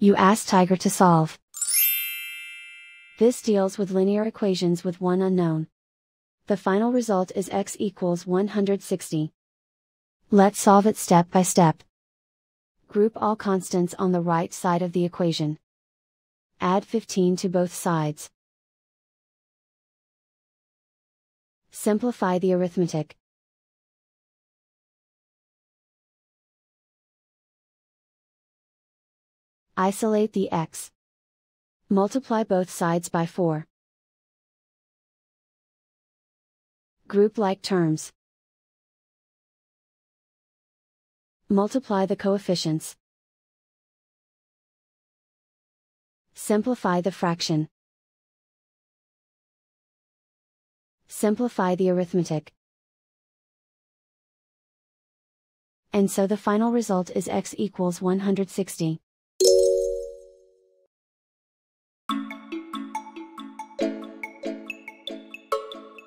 You ask Tiger to solve. This deals with linear equations with one unknown. The final result is x equals 160. Let's solve it step by step. Group all constants on the right side of the equation. Add 15 to both sides. Simplify the arithmetic. Isolate the x. Multiply both sides by 4. Group like terms. Multiply the coefficients. Simplify the fraction. Simplify the arithmetic. And so the final result is x equals 160.